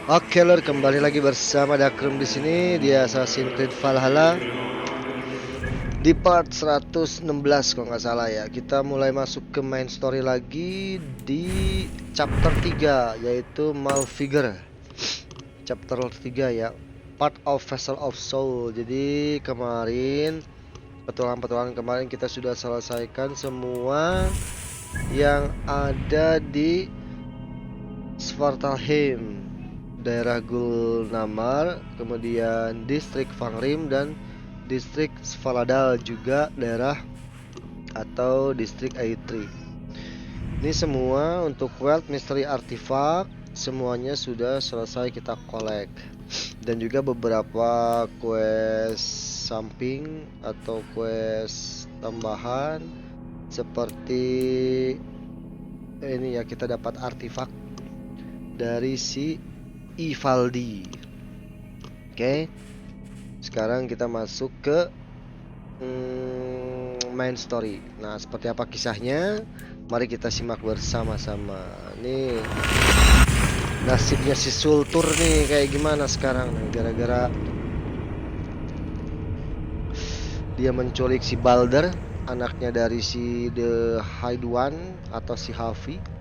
Oke lor, kembali lagi bersama Dakrum di sini di Assassin's Creed Valhalla di part 116 kalau nggak salah ya. Kita mulai masuk ke main story lagi di chapter 3 yaitu Malfigure. Chapter 3 ya, Part of Vessel of Soul. Jadi kemarin petualangan kemarin kita sudah selesaikan semua yang ada di Svartalheim, daerah Gulnamar, kemudian distrik Fangrim dan distrik Svaladal, juga daerah atau distrik Eitri. Ini semua untuk Wealth Mystery Artifact semuanya sudah selesai kita collect, dan juga beberapa quest samping atau quest tambahan seperti ini ya, kita dapat artifak dari si Ivaldi. Oke, sekarang kita masuk ke main story. Nah, seperti apa kisahnya? Mari kita simak bersama-sama. Nih, nasibnya si Sultur nih kayak gimana sekarang? Gara-gara dia menculik si Balder, anaknya dari si The Hide One atau si Havi.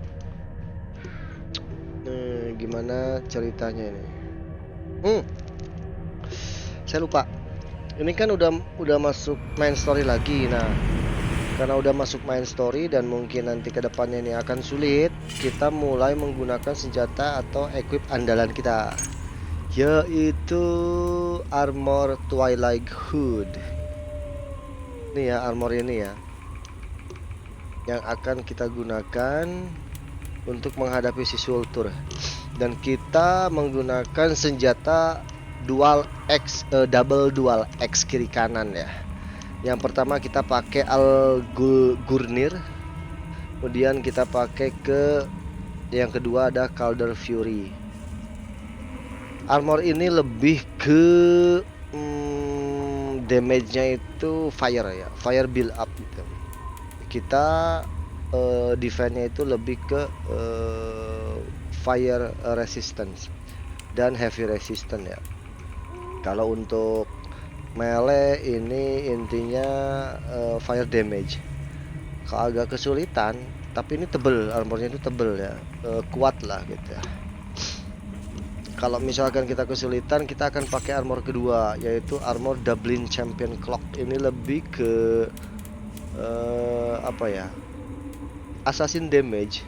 Gimana ceritanya ini? Saya lupa. Ini kan udah masuk main story lagi. Nah, karena udah masuk main story dan mungkin nanti kedepannya ini akan sulit, kita mulai menggunakan senjata atau equip andalan kita, yaitu armor Twilight Hood. Ini ya, armor ini ya, yang akan kita gunakan untuk menghadapi si Sultur. Dan kita menggunakan senjata double dual X kiri kanan ya. Yang pertama kita pakai Gurnir, kemudian kita pakai yang kedua ada Calder Fury. Armor ini lebih ke damage-nya itu fire ya, fire build up gitu. Kita defense-nya itu lebih ke fire resistance dan heavy resistance ya. Kalau untuk melee ini intinya fire damage. Kalau agak kesulitan, tapi ini tebel, armornya itu tebel ya, kuat lah gitu ya. Kalau misalkan kita kesulitan, kita akan pakai armor kedua, yaitu armor Dublin Champion Clock. Ini lebih ke apa ya, assassin damage.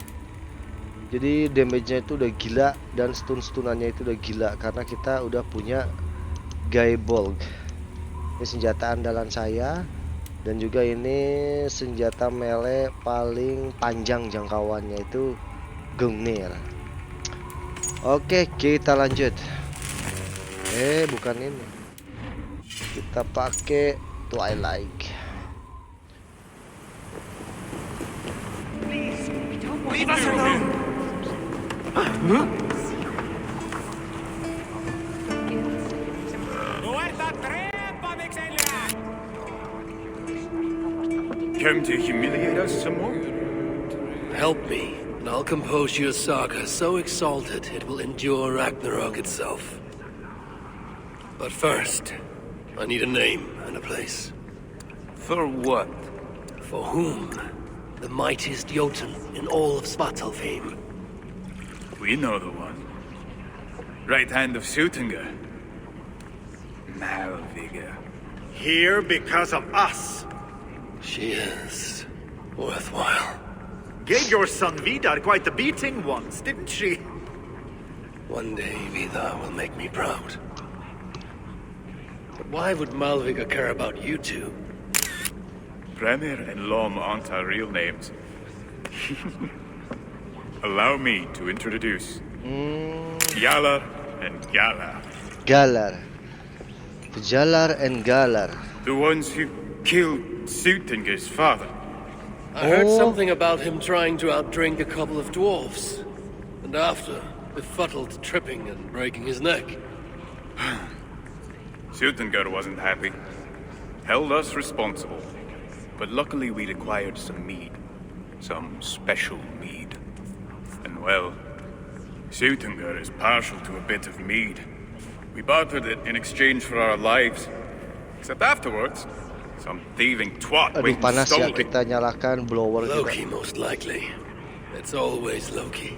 Jadi damage-nya itu udah gila dan stun-stunannya itu udah gila karena kita udah punya Gaibolg. Ini senjata andalan saya, dan juga ini senjata melee paling panjang jangkauannya itu Gungnir. Oke, kita lanjut. Bukan ini. Kita pakai Twilight. Leave us alone! Come to humiliate us some more? Help me, and I'll compose your saga so exalted it will endure Ragnarok itself. But first, I need a name and a place. For what? For whom? The mightiest Jotun in all of Svartalfheim. We know the one. Right hand of Sutinga. Malvigga. Here because of us. She is worthwhile. Gave your son Vidar quite the beating once, didn't she? One day Vidar will make me proud. But why would Malvigga care about you two? Premier and Lom aren't our real names. Allow me to introduce Galar and Galar. Galar. Jalar and Galar. The ones who killed Sutinga's father. I heard something about him trying to outdrink a couple of dwarfs. And after, befuddled tripping and breaking his neck. Sutinga wasn't happy. Held us responsible. But luckily we'd acquired some mead. Some special mead. And well, Sutunga is partial to a bit of mead. We bartered it in exchange for our lives. Except afterwards, some thieving twat Aduh, went and panas ya, stole it. kita nyalakan blower Loki, kita. most likely. It's always Loki.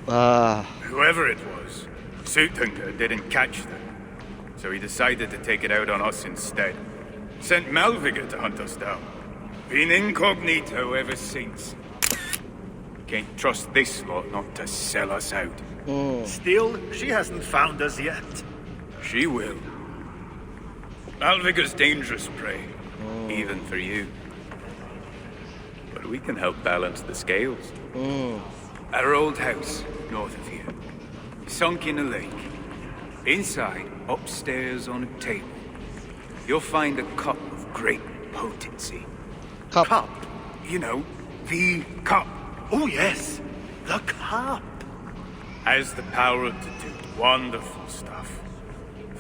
Ah, Whoever it was, Sutunga didn't catch them. So he decided to take it out on us instead. Sent Malviga to hunt us down. Been incognito ever since. Can't trust this lot not to sell us out. Still, she hasn't found us yet. She will. Malviga's dangerous prey, even for you. But we can help balance the scales. Our old house, north of here, sunk in a lake. Inside, upstairs on a table, you'll find a cup of great potency. cup. You know, the cup. Oh yes, the cup. Has the power to do wonderful stuff.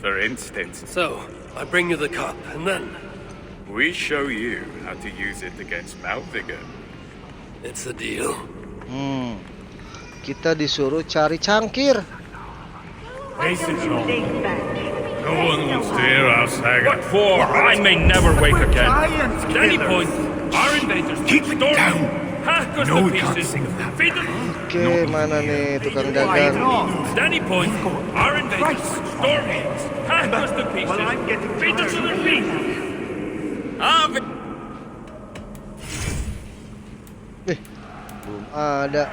For instance, So, I bring you the cup, and then we show you how to use it against Malviga. it's a deal. Kita disuruh cari cangkir. Hasten it all. No one wants to hear our saga. What for? I may never wake again. Giant At any killers. point, our invaders Keep it storm down. hack us No, to we can't pieces, sing of that. feed them. Oke, mana nih tukang Why dagang? not? At any point, our invaders storm hack us to pieces, Well, I'm getting feed them to tired. their feet. Belum ada.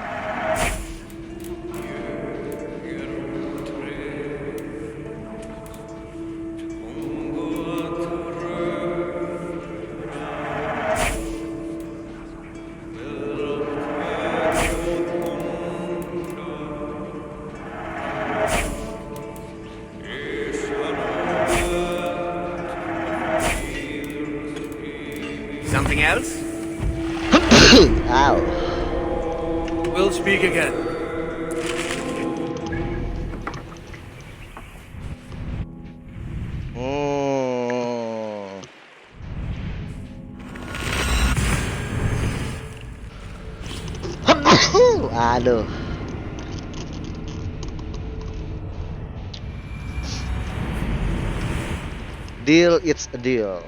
Something else? Ow. We'll speak again. Hmm. Aduh. Deal, it's a deal.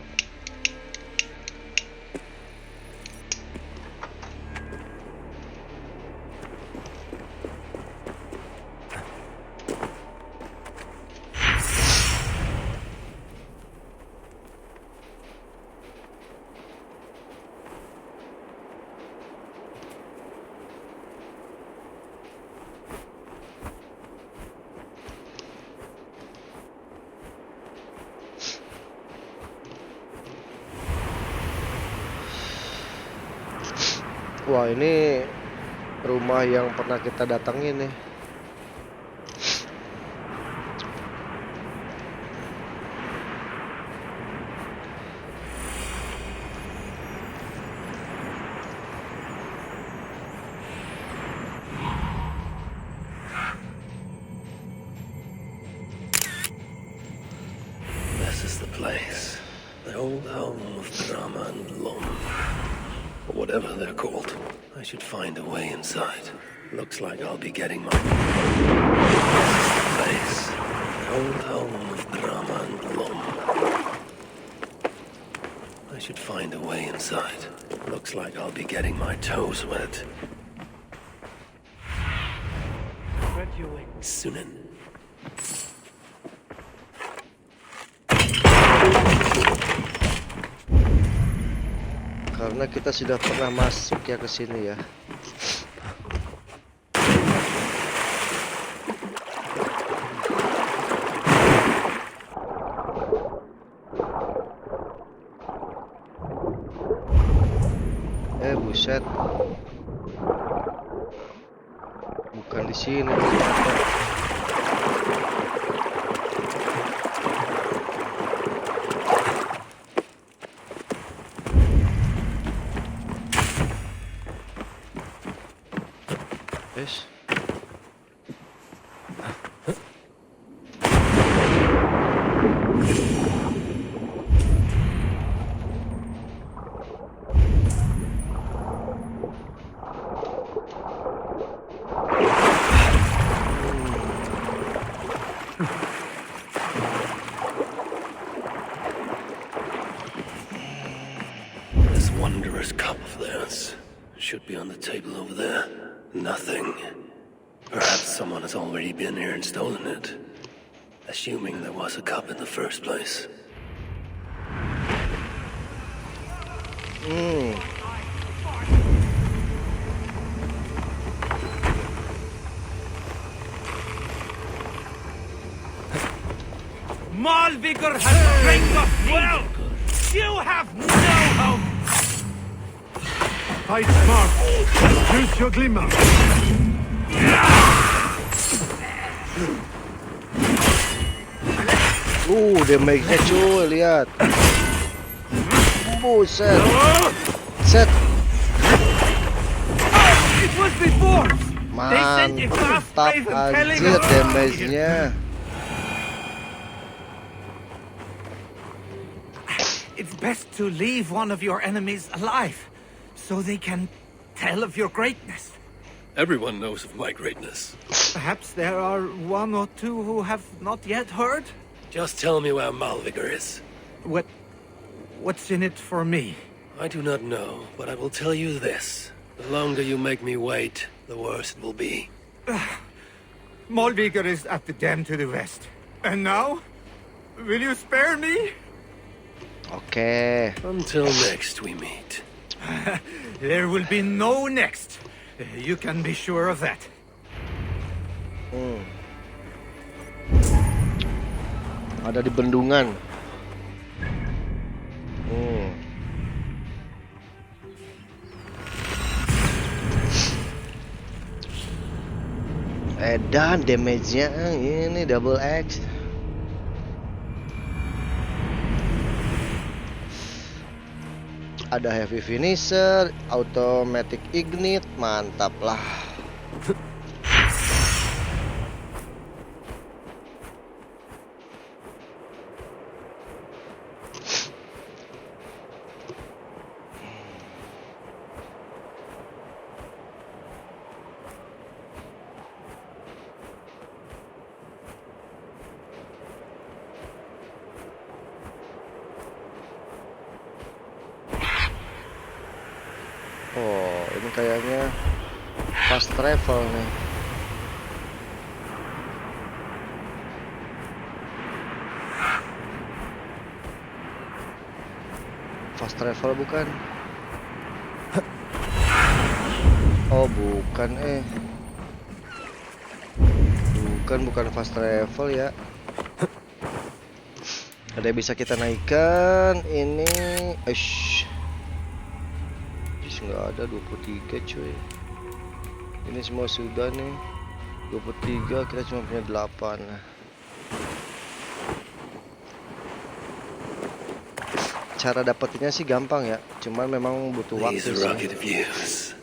Wah, ini rumah yang pernah kita datangin nih. This is the place. The old home of drama and lum. Or whatever they're called. I should find a way inside. Looks like I'll be getting my... This is the place. The old home of drama and lum. I should find a way inside. Looks like I'll be getting my toes wet. Sunan. Karena kita sudah pernah masuk ya ke sini ya. Buset. Bukan di sini ternyata. Yes. wondrous cup of theirs should be on the table over there. Nothing. Perhaps someone has already been here and stolen it. Assuming there was a cup in the first place. Malvigor has drained us well! You have no hope! Fight smart. Use your glimmer. Damage-nya cuy, lihat. Buset. Set. It was before! They sent a fast Mantap raven telling anjir us... damage-nya. It's best to leave one of your enemies alive, so they can tell of your greatness. Everyone knows of my greatness. Perhaps there are one or two who have not yet heard? Just tell me where Malvigor is. What's in it for me? I do not know, but I will tell you this. The longer you make me wait, the worse it will be. Malvigor is at the dam to the west. And now? Will you spare me? Oke. Until next we meet. There will be no next. You can be sure of that. Ada di bendungan. Dan damage-nya ini double X. Ada heavy finisher, automatic ignite, mantap lah. Oh, ini kayaknya fast travel nih. Fast travel bukan? Oh, bukan bukan fast travel ya. Ada yang bisa kita naikkan ini. Nggak ada 23 cuy. Ini semua sudah nih 23, kita cuma punya 8. Cara dapetinnya sih gampang ya, cuman memang butuh waktu These sih. are rugged views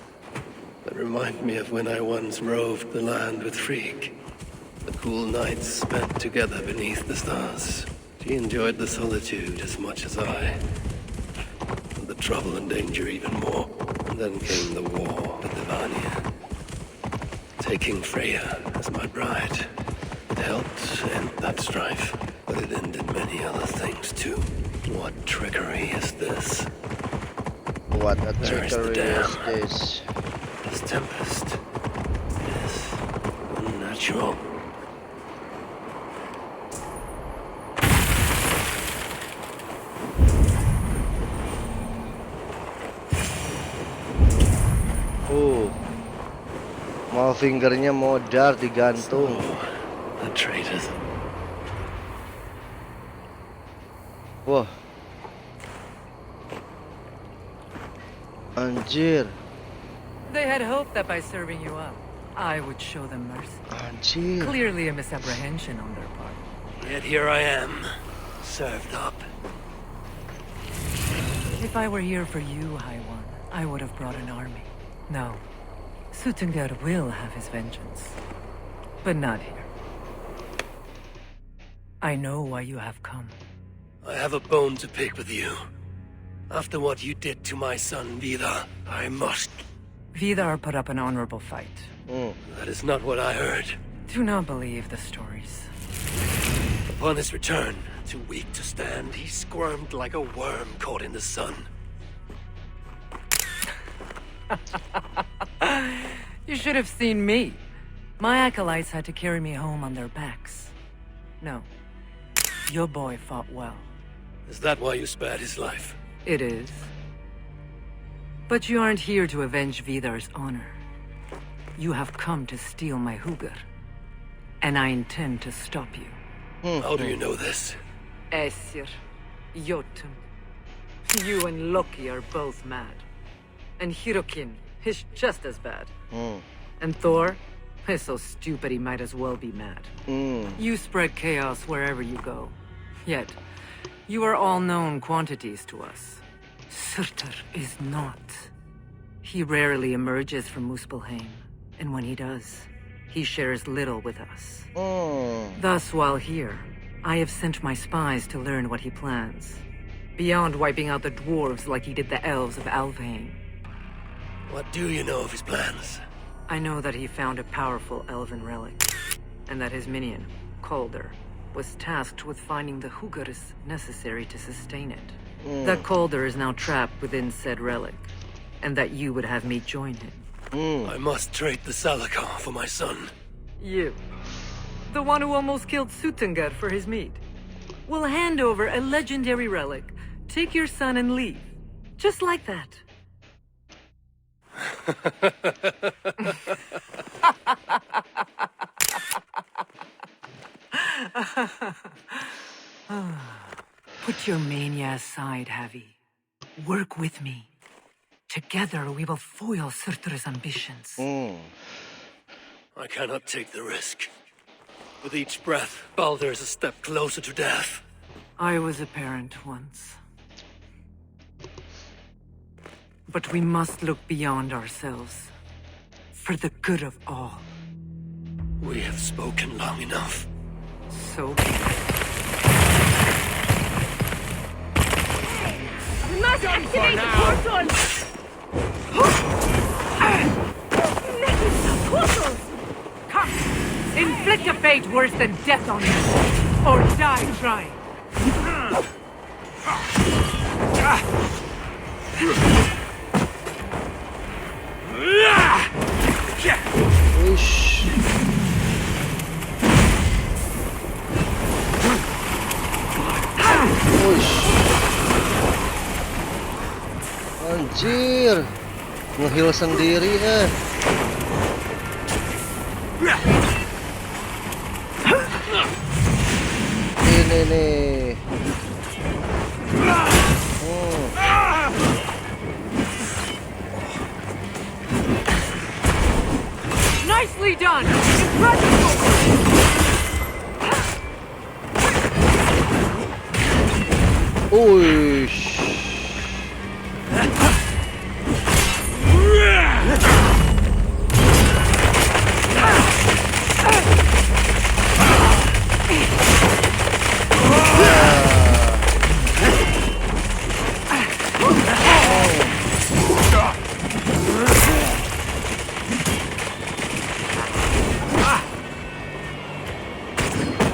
that remind me of when I once roved the land with Frigg. The cool nights spent together beneath the stars. She enjoyed the solitude as much as I, and the trouble and danger even more. And then came the war with Livania. Taking Freya as my bride, it helped end that strife, but it ended many other things too. What trickery is this? What a There's the trickery is dam. this? This tempest is unnatural. Mau fingernya modar digantung. The traitors. Wah. Anjir. They had hoped that by serving you up, I would show them mercy. Anjir. Clearly a misapprehension on their part. Yet here I am, served up. If I were here for you, High One, I would have brought an army. No. Suttungr will have his vengeance. But not here. I know why you have come. I have a bone to pick with you. After what you did to my son, Vidar, I must. Vidar put up an honorable fight. That is not what I heard. Do not believe the stories. Upon his return, too weak to stand, he squirmed like a worm caught in the sun. You should have seen me. My acolytes had to carry me home on their backs. No. Your boy fought well. Is that why you spared his life? It is. But you aren't here to avenge Vidar's honor. You have come to steal my Hugr. And I intend to stop you. How do you know this? Aesir, Jotun. You and Loki are both mad. And Hirokin is just as bad. And Thor is so stupid he might as well be mad. You spread chaos wherever you go. Yet, you are all known quantities to us. Surtur is not. He rarely emerges from Muspelheim. And when he does, he shares little with us. Thus, while here, I have sent my spies to learn what he plans. Beyond wiping out the dwarves like he did the elves of Alfheim. What do you know of his plans? I know that he found a powerful elven relic, and that his minion, Calder, was tasked with finding the Hugrs necessary to sustain it. That Calder is now trapped within said relic, and that you would have me join him. I must trade the Salakar for my son. You, the one who almost killed Suttungr for his meat, will hand over a legendary relic, take your son and leave. Just like that. Put your mania aside, Havi. Work with me. Together we will foil Surtur's ambitions. I cannot take the risk. With each breath, Baldur is a step closer to death. I was a parent once. But we must look beyond ourselves. For the good of all. We have spoken long enough. So be it. We must activate the portal! Portals! Come! Inflict a fate worse than death on you! Or die trying! Ush. Ush. Anjir. Nge-heal sendiri Ini nih. Nicely done! Impressive! Ush.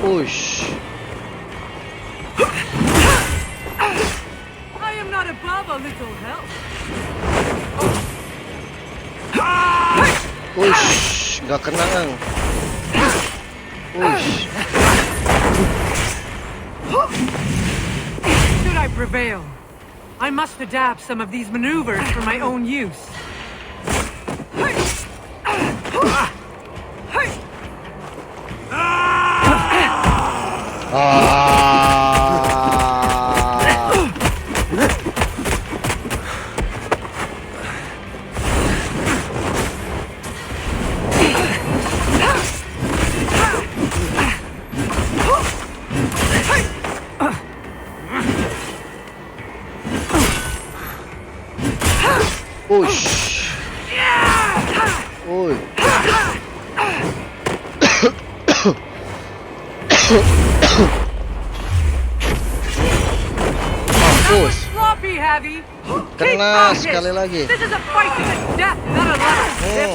Ush. I am not above a little help. Ush, nggak kena kan? Ush. Should I prevail, I must adapt some of these maneuvers for my own use. Ush. Uy. Mampus. Sloppy, Havi. Kena sekali lagi. This is a fight to the death, not a last sip.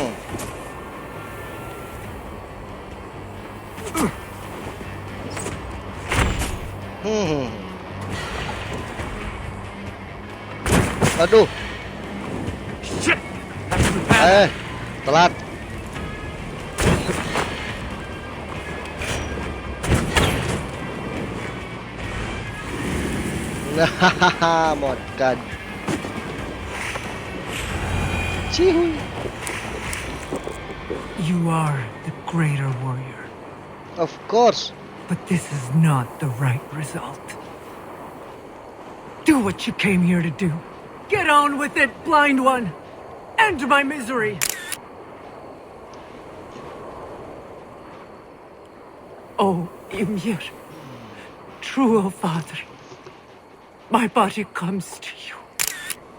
Aduh. Shit! Telat. Hahaha, modkan. Cihuy. You are the greater warrior, Of course. but this is not the right result. Do what you came here to do. Get on with it, blind one. End my misery. Oh, Ymir. True, O Father. My body comes to you.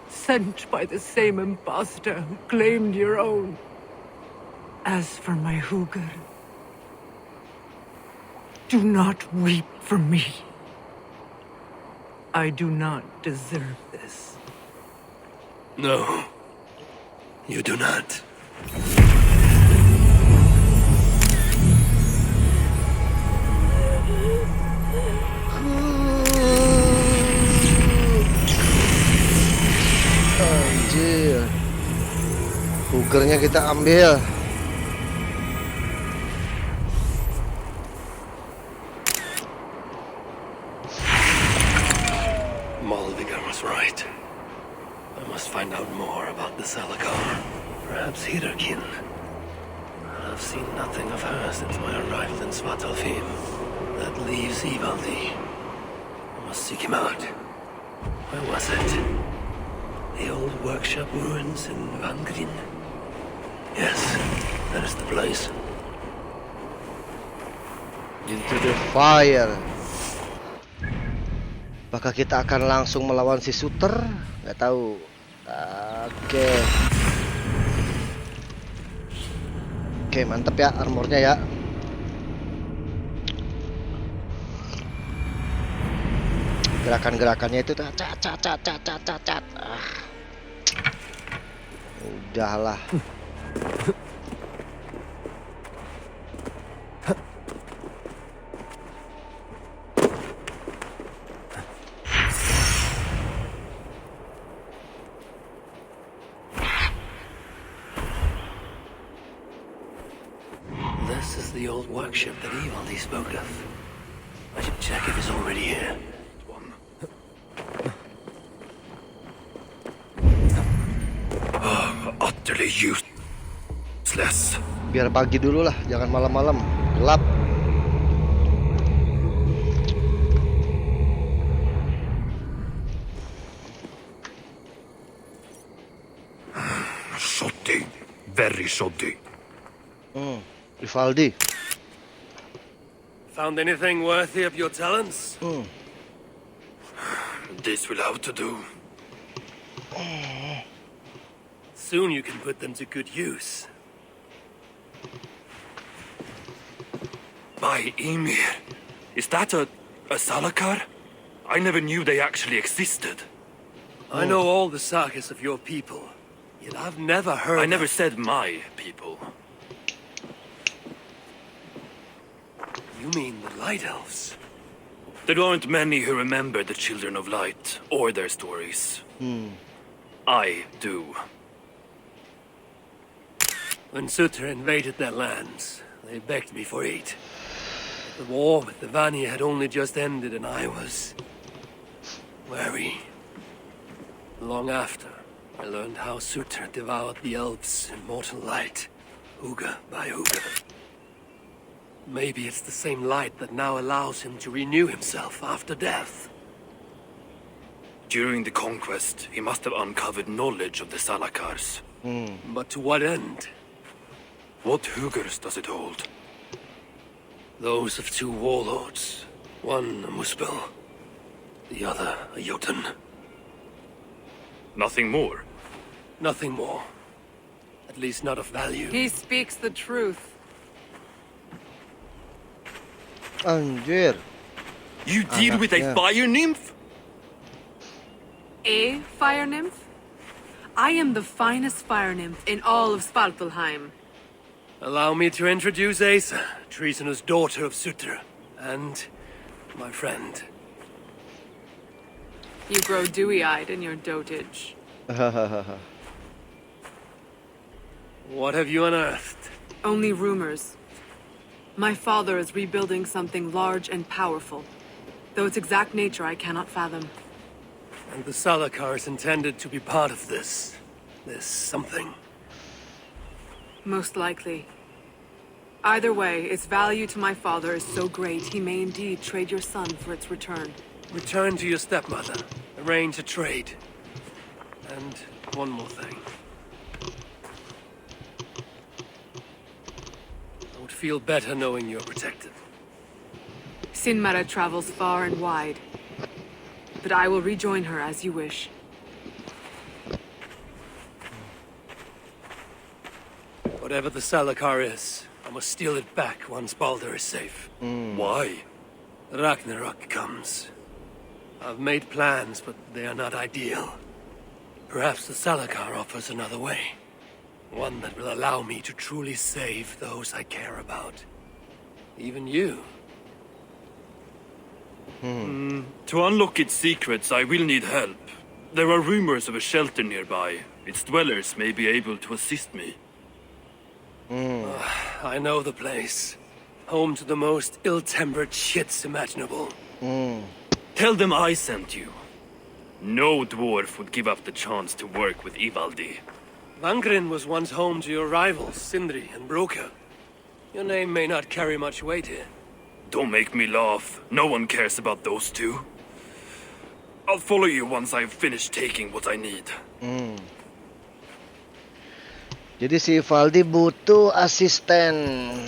Sent by the same impostor who claimed your own. As for my Hugr, do not weep for me. I do not deserve this. No, you do not. Anjir. Hugernya kita ambil. Malvigar was right. I must find out more about the Salakar. Perhaps Hirakin. I've seen nothing of her since my arrival in Svartalfheim. That leaves Ivaldi. I must seek him out. Where was it? The old workshop ruins in Vangrin? Yes, that is the place. Into the fire. Apakah kita akan langsung melawan si Suter? Nggak tahu. Oke. Oke, mantep ya armornya ya. Gerakan-gerakannya itu cat. Udahlah. This is the old workshop that Ivaldi spoke of. I should check if it's already here. Utterly useless. Biar pagi dulu lah, jangan malam-malam. Gelap. Shoddy. Very shoddy. Vivaldi. Found anything worthy of your talents? This will have to do. Soon you can put them to good use. By Ymir, is that a Salakar? I never knew they actually existed. I know all the sagas of your people, yet I've never heard. I never said my people. You mean the Light Elves? There aren't many who remember the Children of Light or their stories. I do. When Sutter invaded their lands, they begged me for aid. The war with the Vani had only just ended and I was wary. Long after, I learned how Sutter devoured the elves in mortal light, Uga by Uga. Maybe it's the same light that now allows him to renew himself after death. During the conquest, he must have uncovered knowledge of the Salakars. But to what end? What Hugers does it hold? Those of two warlords. One a Muspel, the other a Jotun. Nothing more. Nothing more. At least not of value. He speaks the truth. Anjir. You deal with a Anaknya. fire nymph? A fire nymph? I am the finest fire nymph in all of Svartalfheim. Allow me to introduce Asa, treasonous daughter of Sutter, and my friend. You grow dewy-eyed in your dotage. What have you unearthed? Only rumors. My father is rebuilding something large and powerful, though its exact nature I cannot fathom. And the Salakar is intended to be part of this something. Most likely. Either way, its value to my father is so great he may indeed trade your son for its return. Return to your stepmother. Arrange a trade. And one more thing. I would feel better knowing you're protected. Sinamara travels far and wide, but I will rejoin her as you wish. Whatever the Salakar is, I must steal it back once Baldur is safe. Why? Ragnarok comes. I've made plans, but they are not ideal. Perhaps the Salakar offers another way. One that will allow me to truly save those I care about. Even you. To unlock its secrets, I will need help. There are rumors of a shelter nearby. Its dwellers may be able to assist me. I know the place. Home to the most ill-tempered shits imaginable. Tell them I sent you. No dwarf would give up the chance to work with Ivaldi. Vangrin was once home to your rivals, Sindri and Broka. Your name may not carry much weight here. Don't make me laugh. No one cares about those two. I'll follow you once I've finished taking what I need. Jadi si Valdi butuh asisten.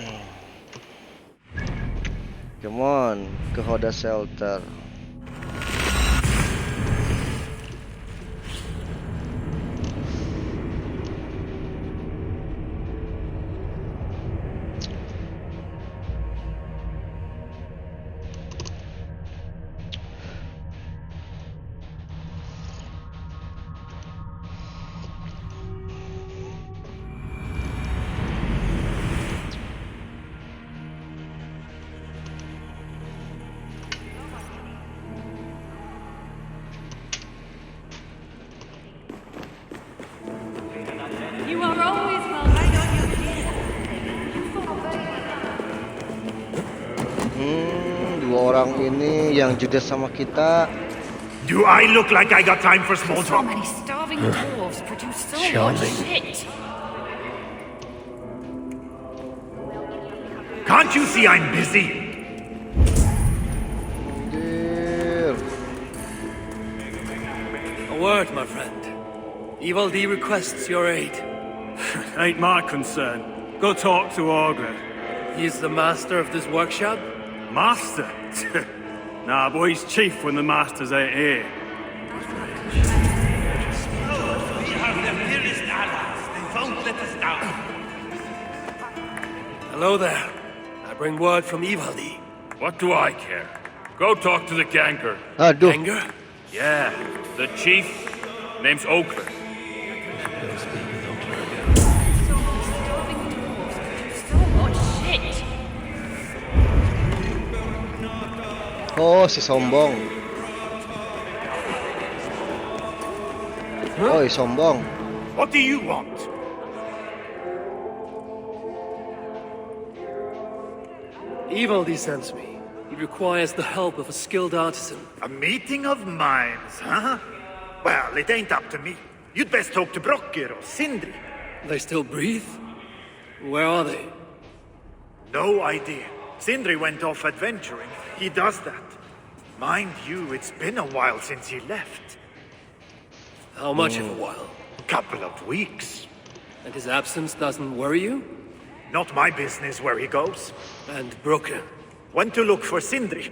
Come on, ke Hoda Shelter. You are always welcome. Dua orang ini yang judes sama kita. Do I look like I got time for small So talk? many starving dwarves produce so much Charming. shit. Can't you see I'm busy? Anjir. A word, my friend. Ivaldi requests your aid. Ain't my concern. Go talk to Augur. He is the master of this workshop? Master? Nah, boy, he's chief when the masters ain't here. We are their dearest allies. They won't let us down. Hello there. I bring word from Ivaldi. What do I care? Go talk to the ganker. Aduh. Anger? Yeah, the chief name's Oakland. So much shit. Oh, si sombong. Oi, sombong. What do you want? Ivaldi sends me. He requires the help of a skilled artisan. A meeting of minds, huh? Well, it ain't up to me. You'd best talk to Brokker or Sindri. They still breathe? Where are they? No idea. Sindri went off adventuring. He does that. Mind you, it's been a while since he left. How much of a while? Couple of weeks. And his absence doesn't worry you? Not my business where he goes. And Broker? Went to look for Sindri.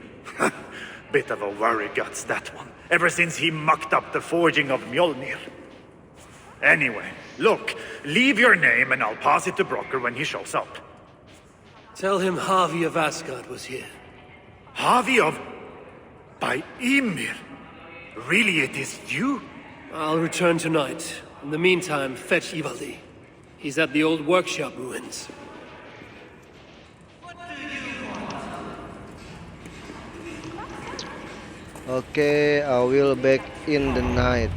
Bit of a worry guts, that one. Ever since he mucked up the forging of Mjolnir. Anyway, look, leave your name and I'll pass it to Brokker when he shows up. Tell him Harvey of Asgard was here. Harvey of... by Ymir. Really, it is you? I'll return tonight. In the meantime, fetch Ivaldi. He's at the old workshop ruins. Okay, I will back in the night.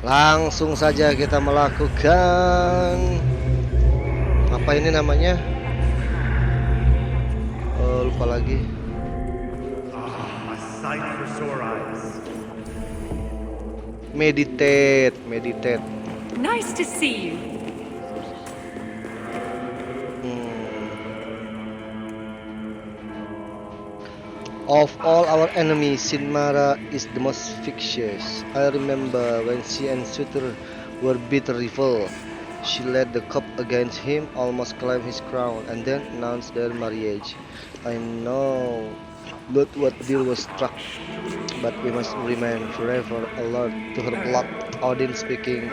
Langsung saja kita melakukan apa ini namanya? Lupa lagi. A sight for sore eyes. Meditate. Nice to see you. Of all our enemies, Sinamara is the most vicious. I remember when she and Sutur were bitter rival. She led the cup against him, almost claimed his crown, and then announced their marriage. I know not what deal was struck, but we must remain forever alert to her blood. Odin speaking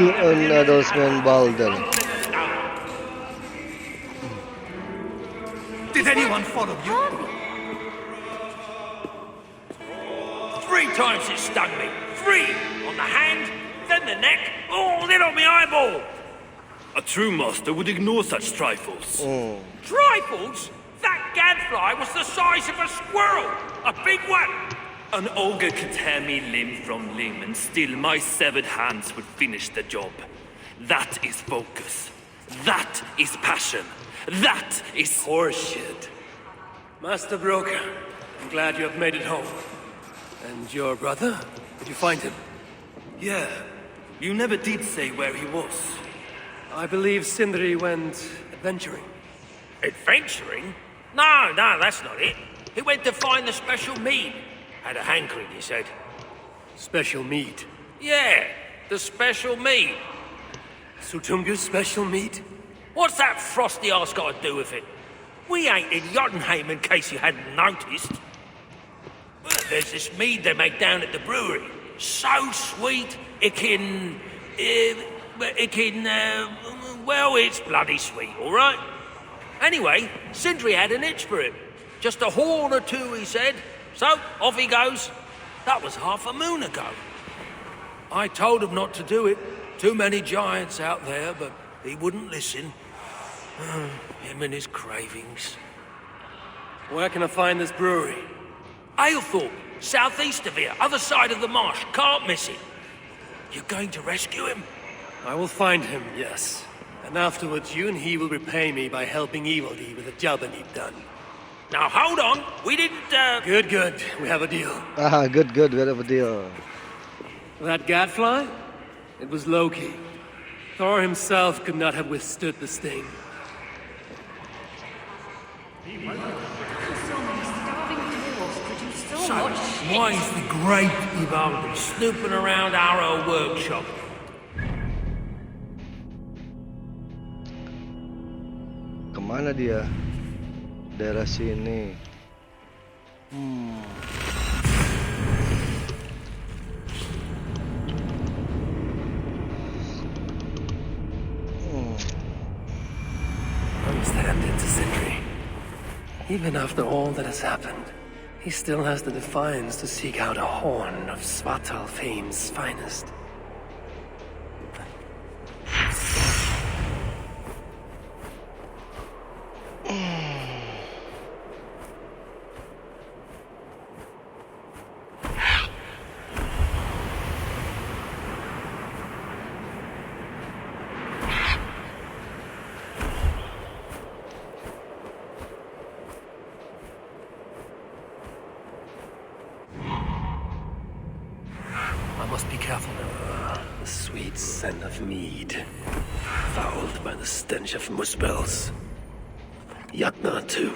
to an adolescent Balder. Did anyone follow you? 3 times it stung me. 3 on the hand, then the neck, oh, then on my eyeball. A true master would ignore such trifles. Trifles? That gadfly was the size of a squirrel. A big one. An ogre could tear me limb from limb, and still my severed hands would finish the job. That is focus. That is passion. That is Horseshit. Master Broker, I'm glad you have made it home. And your brother? Did you find him? Yeah. You never did say where he was. I believe Sindri went adventuring. Adventuring? No, that's not it. He went to find the special mead. Had a hankering, he said. Special meat. Yeah, the special mead. Sutunga's special meat? What's that frosty arse got to do with it? We ain't in Jotunheim, in case you hadn't noticed. Well, there's this mead they make down at the brewery. So sweet, well, it's bloody sweet, all right? Anyway, Sindri had an itch for it. Just a horn or 2, he said. So, off he goes. That was half a moon ago. I told him not to do it. Too many giants out there, but he wouldn't listen. Him and his cravings. Where can I find this brewery? Eivor, southeast of here, other side of the marsh. Can't miss it. You're going to rescue him? I will find him, yes. And afterwards, you and he will repay me by helping Eivor with the job I need done. Now, hold on. We didn't, Good. We have a deal. Good. We have a deal. That gadfly? It was Loki. Thor himself could not have withstood the sting. So, why is the great Eivor snooping around our old workshop? Kemana dia? Daerah sini. Understand it, Sindri. Even after all that has happened, he still has the defiance to seek out a horn of Svartalfheim's finest. I must be careful now. The sweet scent of mead, fouled by the stench of muspels. Yatna, too.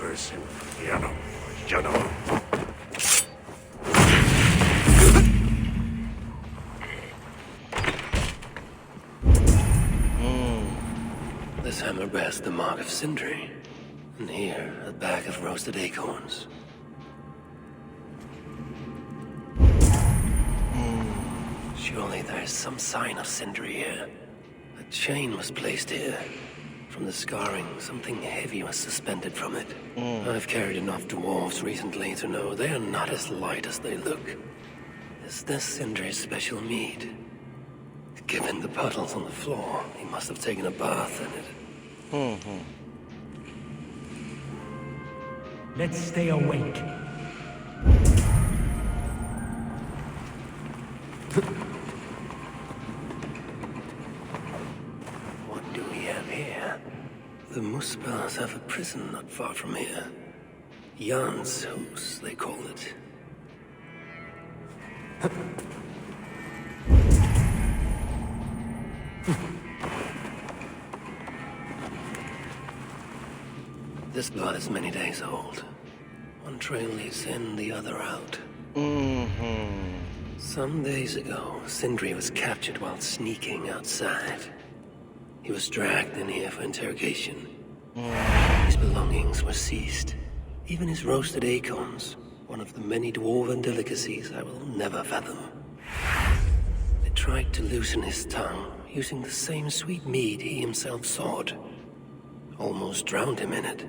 orders. You know. This hammer bears the mark of Sindri. And here, a bag of roasted acorns. Surely there is some sign of Sindri here. A chain was placed here. From the scarring, something heavy was suspended from it. I've carried enough dwarves recently to know they are not as light as they look. Is this Sindri's special mead? Given the puddles on the floor, he must have taken a bath in it. Let's stay awake. What do we have here? The Muspels have a prison not far from here. Jan's house, they call it. This blood is many days old. One trail leads in, the other out. Some days ago, Sindri was captured while sneaking outside. He was dragged in here for interrogation. His belongings were seized. Even his roasted acorns, one of the many dwarven delicacies I will never fathom. They tried to loosen his tongue, using the same sweet mead he himself sought. Almost drowned him in it.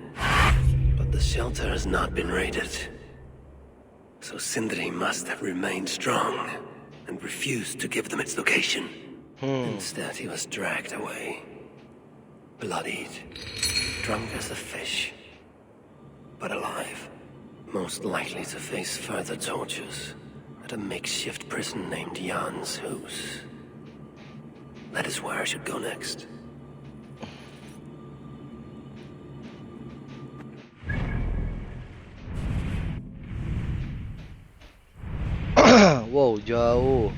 But the shelter has not been raided. So Sindri must have remained strong and refused to give them its location. Instead, he was dragged away. Bloodied, drunk as a fish, but alive. Most likely to face further tortures at a makeshift prison named Jan's house. That is where I should go next. Wow, jauh.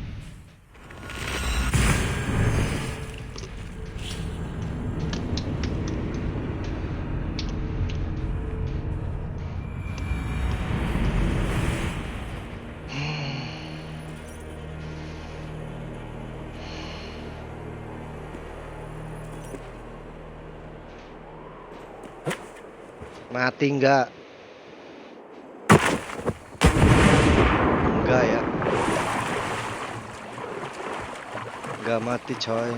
Mati enggak? Enggak ya. Enggak mati coy.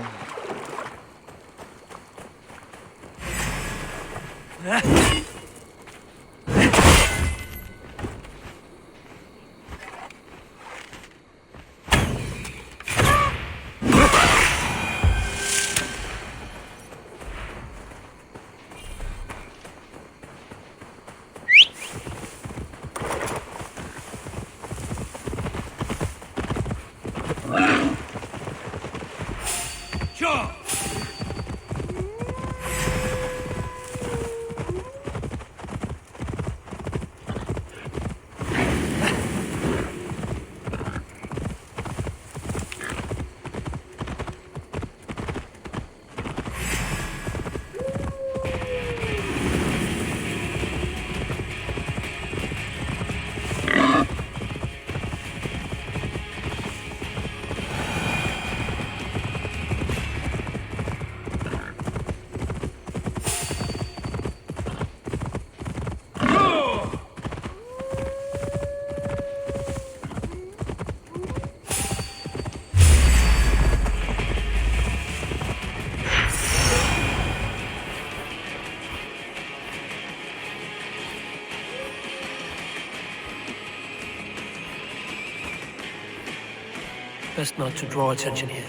Best not to draw attention here.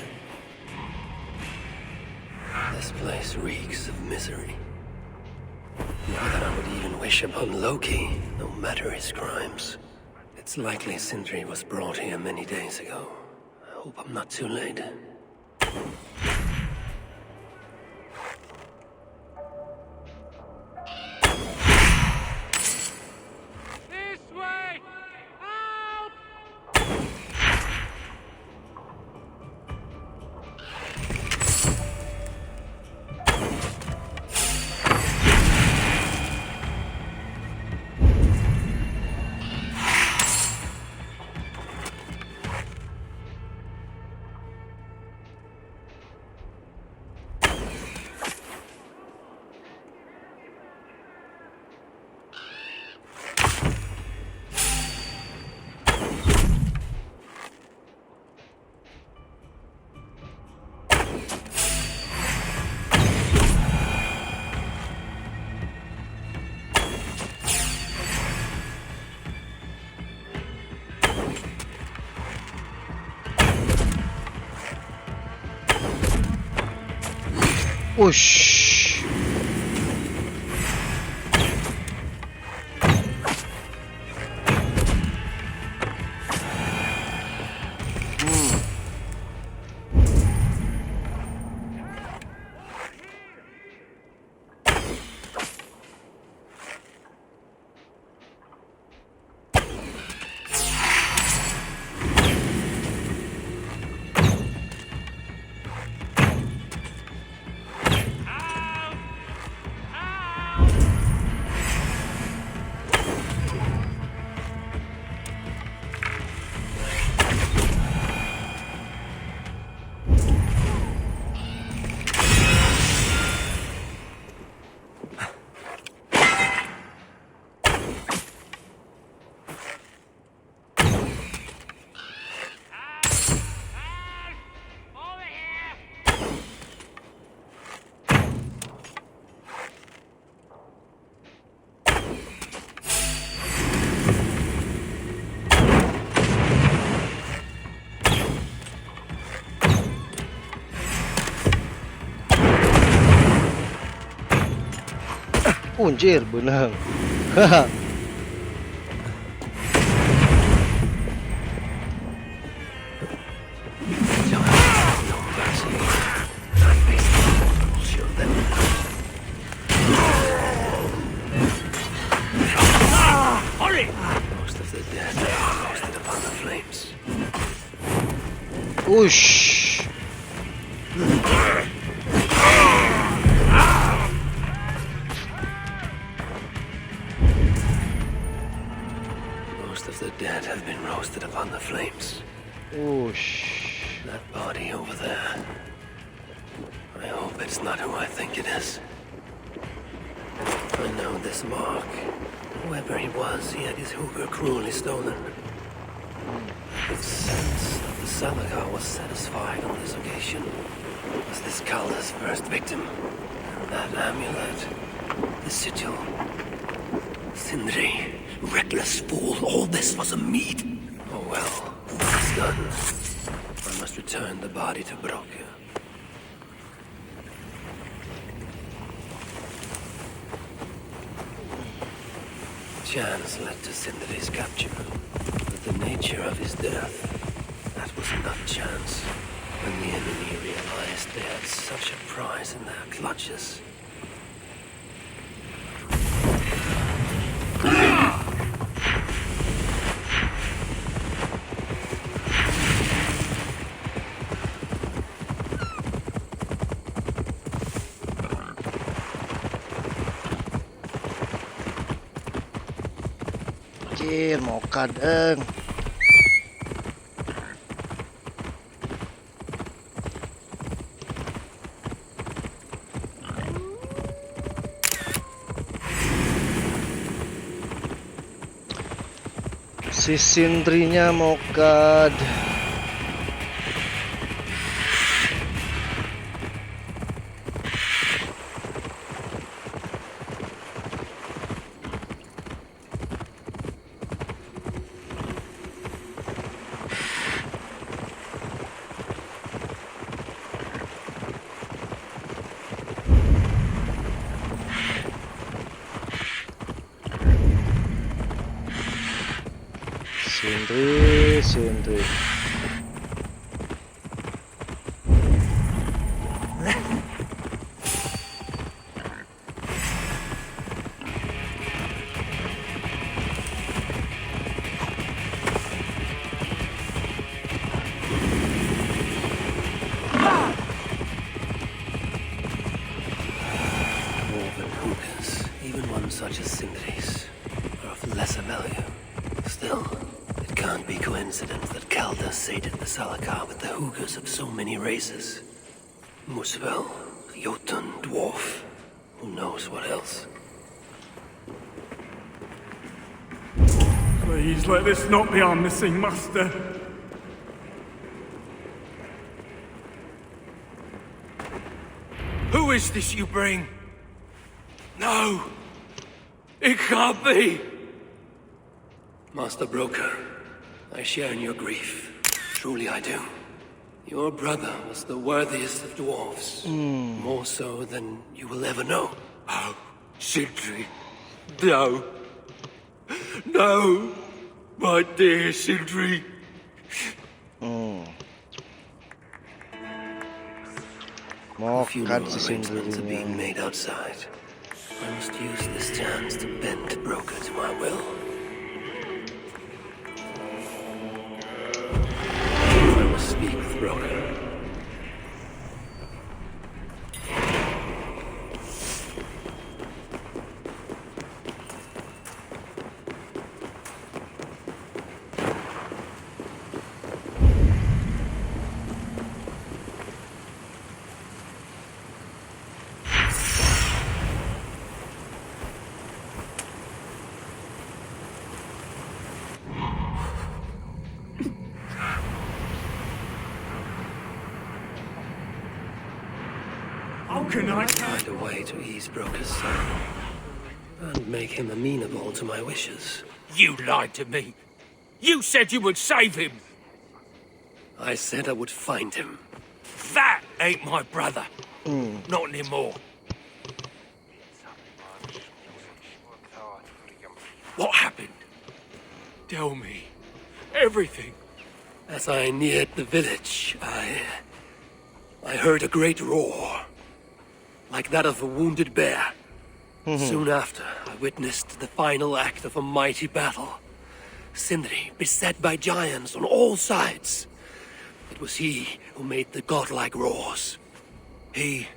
This place reeks of misery. More than I would even wish upon Loki, no matter his crimes. It's likely Sindri was brought here many days ago. I hope I'm not too late. Ush. Anjir, benang. Haha. Most of the dead are roasted upon the flames. Ush. Most of the dead have been roasted upon the flames. Ush. That body over there. I hope it's not who I think it is. I know this mark. Whoever he was, he had his hooker cruelly stolen. The sense that the Salakar was satisfied on this occasion. Was this Kalda's first victim? That amulet. The sigil. Sindri. Reckless fool. All this was a meat. Oh well. It's done. I must return the body to Broke. Chance led to Sindri's capture, but the nature of his death, that was not chance. When the enemy realized they had such a prize in their clutches. Anjir, mokad eng. Si Sindrinya mokad. Sindri. Woven hookahs, even one such as Sindri's, are of lesser value. Still, it can't be coincidence that Kalda sated the Salakar with the hookahs of so many races. Muspel, Jotun, Dwarf, who knows what else. Please let this not be our missing master. Who is this you bring? No! It can't be! Master Broker, I share in your grief. Truly I do. Your brother was the worthiest of dwarves. More so than you will ever know. Oh, Sindri. No. No, my dear Sindri. A few more Makan si arrangements are being Sindri-nya. made outside. I must use this chance to bend Broker to my will. I must speak with Broker. How can I? Find a way to ease Broker's sorrow and make him amenable to my wishes. You lied to me. You said you would save him. I said I would find him. That ain't my brother. Not anymore. What happened? Tell me. Everything. As I neared the village, I heard a great roar, like that of a wounded bear. Soon after, I witnessed the final act of a mighty battle. Sindri beset by giants on all sides. It was he who made the godlike roars. He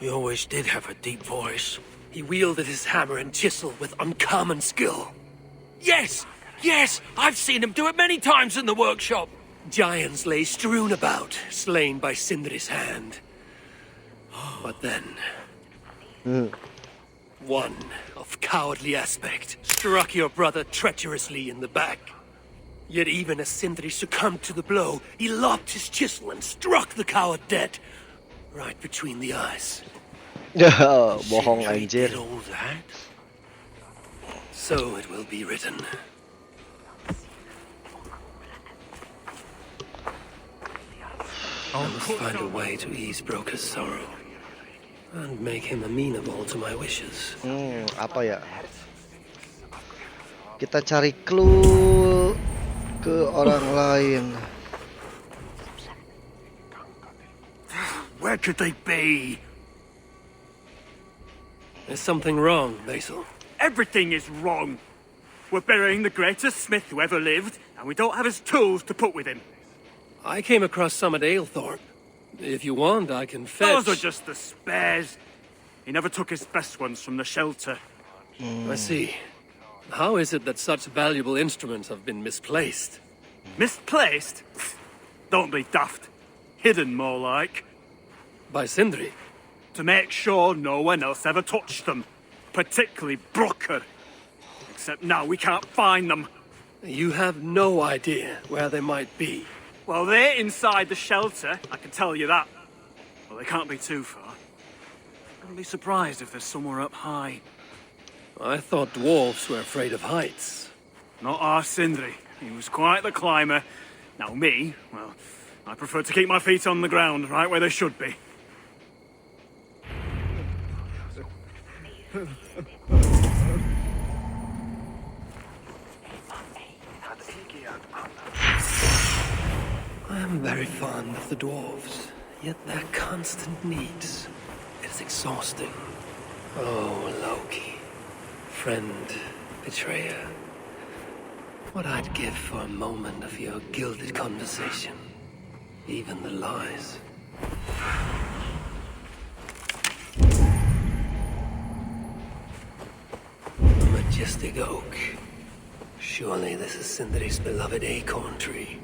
always did have a deep voice. He wielded his hammer and chisel with uncommon skill. Yes! Yes! I've seen him do it many times in the workshop. Giants lay strewn about, slain by Sindri's hand. But then, one of cowardly aspect struck your brother treacherously in the back. Yet even as Sindri succumbed to the blow, he lopped his chisel and struck the coward dead, right between the eyes. Bohong Sindri anjir. did all that? So it will be written. I must find a way to ease Broker's sorrow and make him amenable to my wishes. Apa ya? Kita cari clue ke orang lain. Where could they be? There's something wrong, Basil. Everything is wrong. We're burying the greatest smith who ever lived, and we don't have his tools to put with him. I came across some at Aylthorpe. If you want, I can fetch... Those are just the spares. He never took his best ones from the shelter. I see. How is it that such valuable instruments have been misplaced? Misplaced? Don't be daft. Hidden, more like. By Sindri? To make sure no one else ever touched them. Particularly Brooker. Except now we can't find them. You have no idea where they might be. Well, they're inside the shelter, I can tell you that. Well, they can't be too far. Wouldn't be surprised if they're somewhere up high. I thought dwarves were afraid of heights. Not our Sindri. He was quite the climber. Now me, well, I prefer to keep my feet on the ground, right where they should be. I am very fond of the dwarves, yet their constant needs is exhausting. Oh, Loki. Friend, betrayer. What I'd give for a moment of your gilded conversation. Even the lies. A majestic oak. Surely this is Sindri's beloved acorn tree.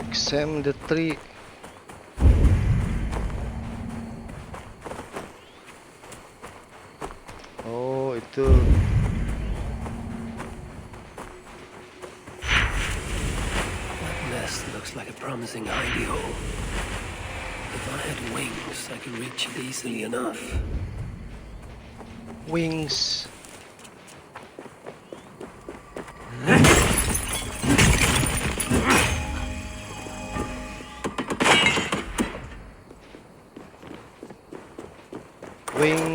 Examine the tree. Oh, looks like a promising hidey hole. If I had wings, I could reach it easily enough. Wings.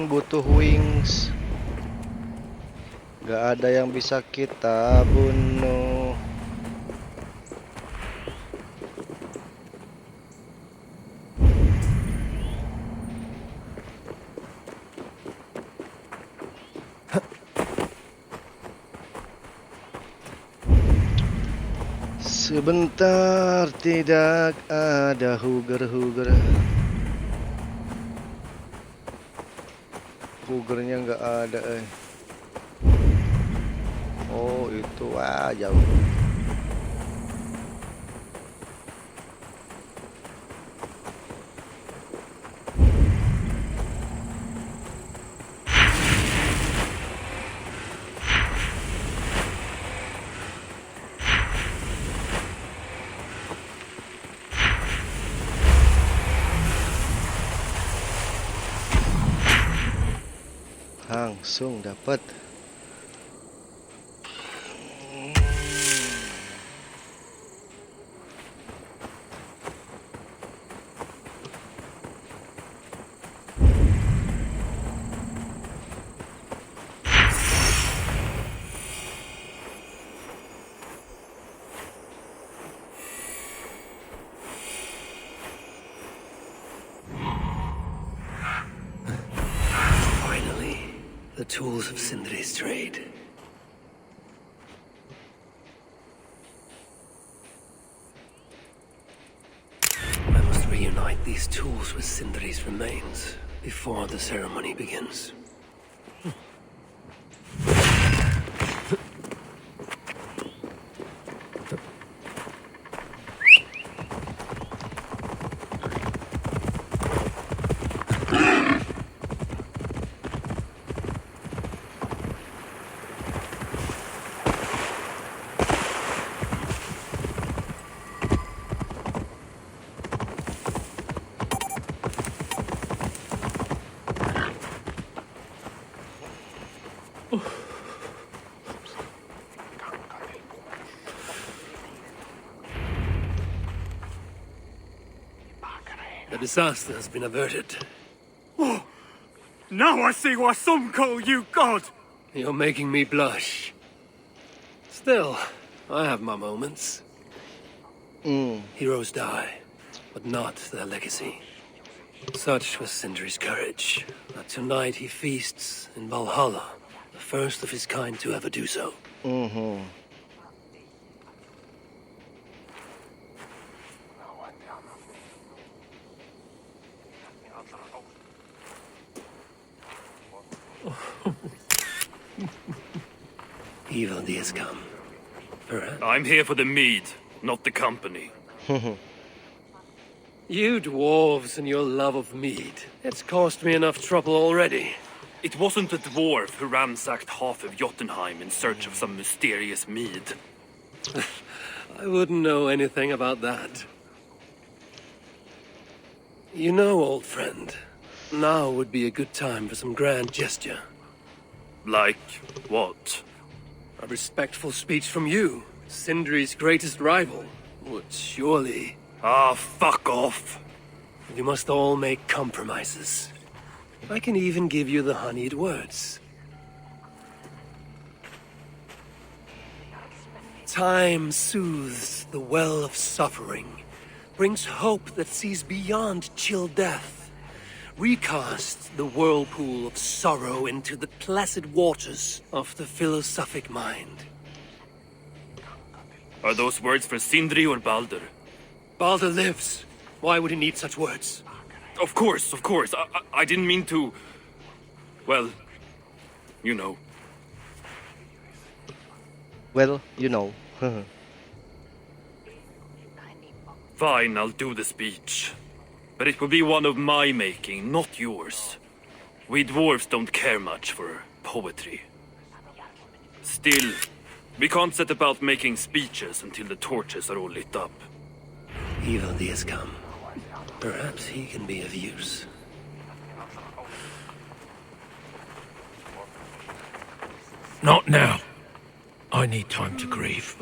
Butuh wings. Gak ada yang bisa kita bunuh. Sebentar tidak ada huger-huger. Hugernya nggak ada. Oh itu jauh. Langsung dapat. The tools of Sindri's trade. I must reunite these tools with Sindri's remains before the ceremony begins. The disaster has been averted. Oh, now I see why some call you God! You're making me blush. Still, I have my moments. Heroes die, but not their legacy. Such was Sindri's courage, that tonight he feasts in Valhalla, the first of his kind to ever do so. Evil days come. Perhaps. I'm here for the mead, not the company. You dwarves and your love of mead. It's caused me enough trouble already. It wasn't a dwarf who ransacked half of Jotunheim in search of some mysterious mead. I wouldn't know anything about that. You know, old friend, now would be a good time for some grand gesture. Like what? A respectful speech from you, Sindri's greatest rival, would surely... Ah, fuck off! You must all make compromises. I can even give you the honeyed words. Time soothes the well of suffering, brings hope that sees beyond chill death, recasts the whirlpool of sorrow into the placid waters of the philosophic mind. Are those words for Sindri or Baldur? Baldur lives. Why would he need such words? Of course, of course. I didn't mean to... Well, you know. Well, you know. Fine, I'll do the speech. But it will be one of my making, not yours. We dwarves don't care much for poetry. Still, we can't set about making speeches until the torches are all lit up. Ivaldi has come. Perhaps he can be of use. Not now. I need time to grieve.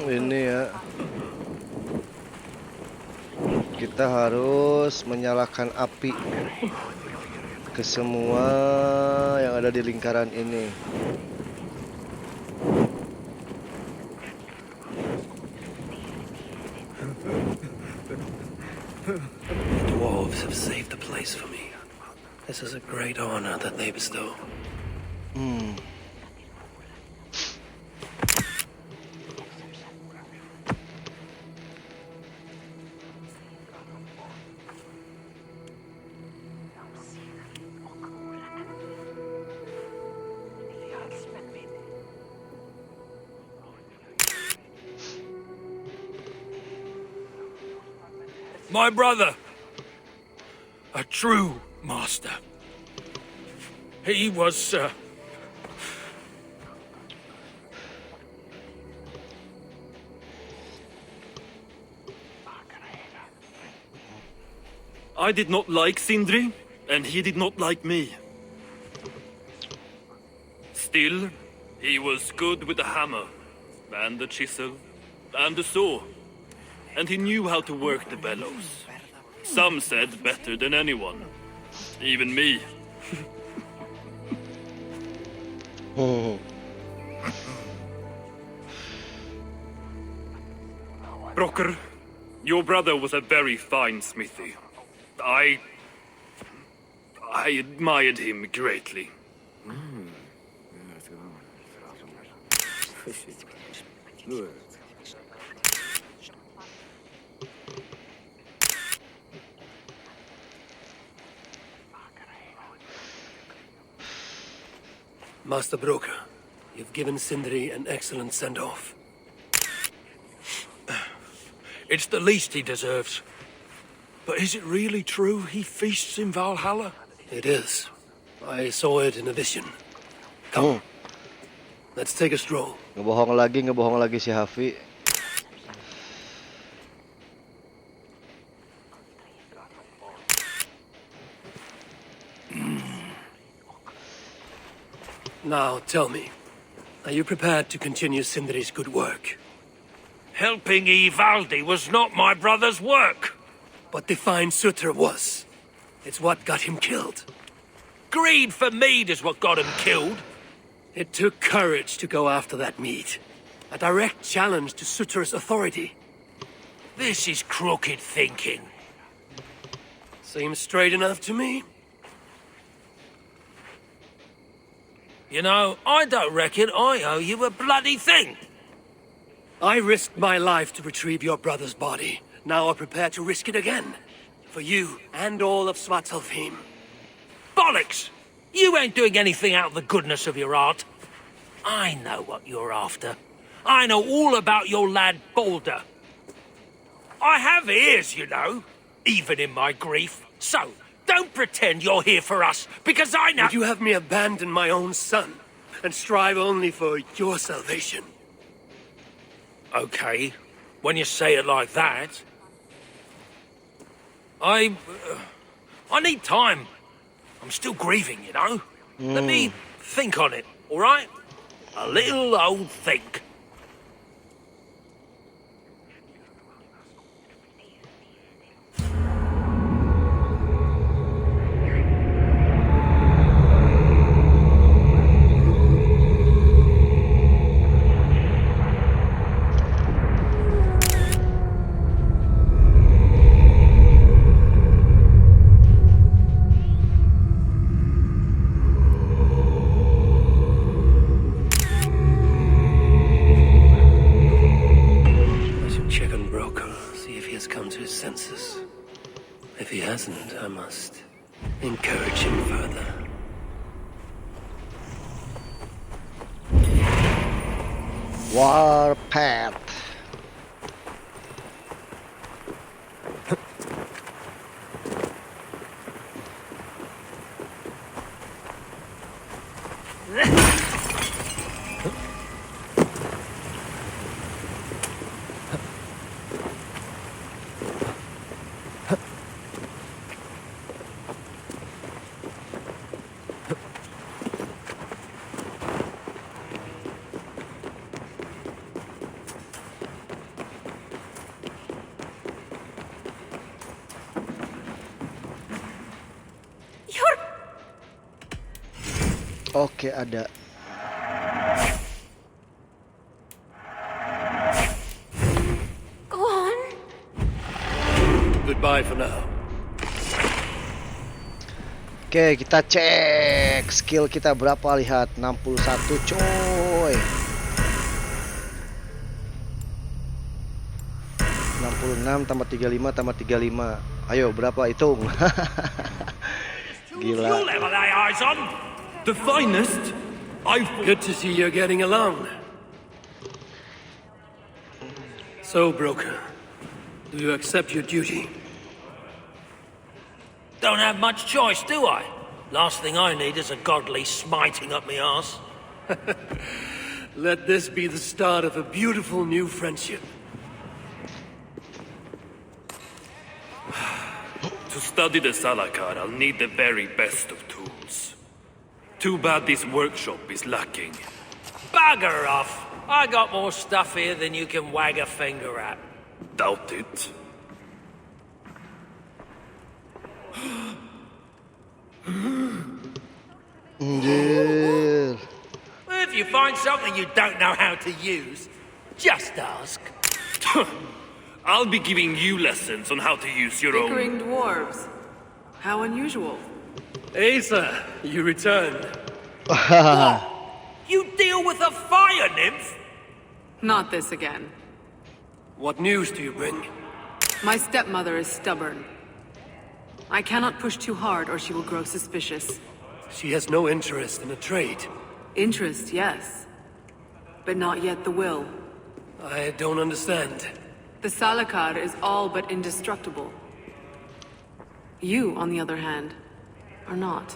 Ini ya. Kita harus menyalakan api ke semua yang ada di lingkaran ini. The dwarves have saved the place for me. This is a great honor that they bestow. My brother. A true master. He was, I did not like Sindri, and he did not like me. Still, he was good with the hammer, and the chisel, and the saw. And he knew how to work the bellows. Some said better than anyone. Even me. Brocker, your brother was a very fine smithy. I admired him greatly. Master Broker, you've given Sindri an excellent send-off. It's the least he deserves. But is it really true he feasts in Valhalla? It is. I saw it in a vision. Come. Let's take a stroll. Ngebohong lagi si Hafi. Now, tell me, are you prepared to continue Sindri's good work? Helping Ivaldi was not my brother's work. But the fine Sutter was. It's what got him killed. Greed for mead is what got him killed. It took courage to go after that mead. A direct challenge to Sutter's authority. This is crooked thinking. Seems straight enough to me. You know, I don't reckon I owe you a bloody thing. I risked my life to retrieve your brother's body. Now I'm prepared to risk it again. For you and all of Svartalfheim. Bollocks! You ain't doing anything out of the goodness of your heart. I know what you're after. I know all about your lad Balder. I have ears, you know, even in my grief. So, don't pretend you're here for us, because I know— Would you have me abandon my own son, and strive only for your salvation? Okay, when you say it like that. I need time. I'm still grieving, you know. Let me think on it, all right? A little old think. If he hasn't, I must encourage him further. Warpath. Oke, ada. Go on. Goodbye for now. Oke, kita cek skill kita berapa, lihat 61 coy. 66 tambah 35 tambah 35. Ayo berapa, hitung. Gila. You'll ever lay eyes on. The finest? Good to see you're getting along. So, broker, do you accept your duty? Don't have much choice, do I? Last thing I need is a godly smiting up my arse. Let this be the start of a beautiful new friendship. To study the Salakar, I'll need the very best of tools. Too bad this workshop is lacking. Bugger off! I got more stuff here than you can wag a finger at. Doubt it. Anjir. If you find something you don't know how to use, just ask. I'll be giving you lessons on how to use your own. Bickering dwarves. How unusual. Asa, you returned. You deal with a fire nymph? Not this again. What news do you bring? My stepmother is stubborn. I cannot push too hard or she will grow suspicious. She has no interest in a trade. Interest, yes. But not yet the will. I don't understand. The Salakar is all but indestructible. You, on the other hand, are not.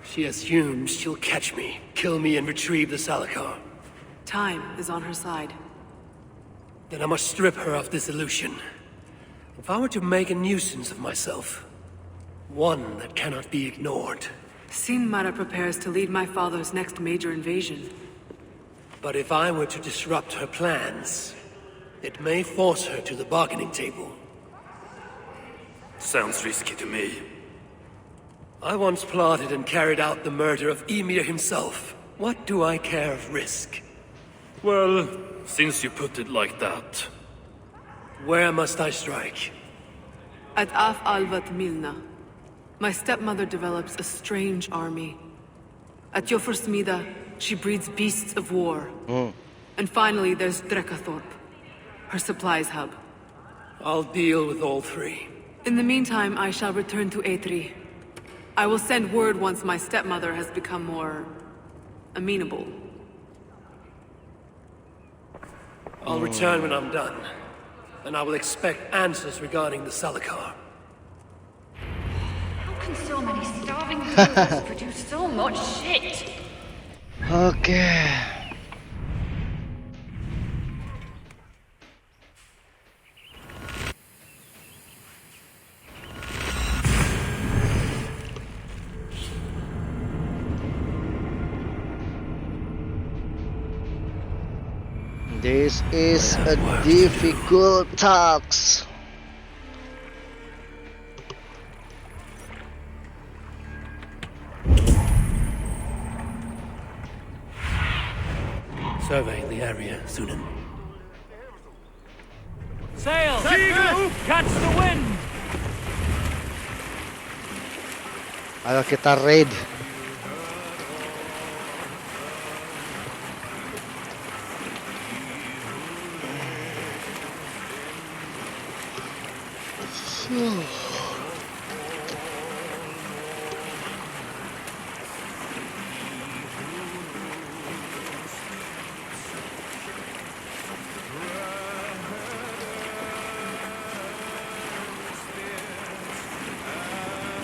She assumes she'll catch me, kill me, and retrieve the Salakar. Time is on her side. Then I must strip her of this illusion. If I were to make a nuisance of myself, one that cannot be ignored. Sinamara prepares to lead my father's next major invasion. But if I were to disrupt her plans, it may force her to the bargaining table. Sounds risky to me. I once plotted and carried out the murder of Ymir himself. What do I care of risk? Well, since you put it like that. Where must I strike? At Af Alvat Milna, my stepmother develops a strange army. At Jofursmida, she breeds beasts of war. And finally, there's Drekathorp, her supplies hub. I'll deal with all three. In the meantime, I shall return to Eitri. I will send word once my stepmother has become more amenable. I'll return when I'm done. And I will expect answers regarding the Salakar. How can so many starving humans produce so much shit? Oke. This is a difficult task. Survey the area, Sunan. Sail! Catch the wind! Ayo kita raid.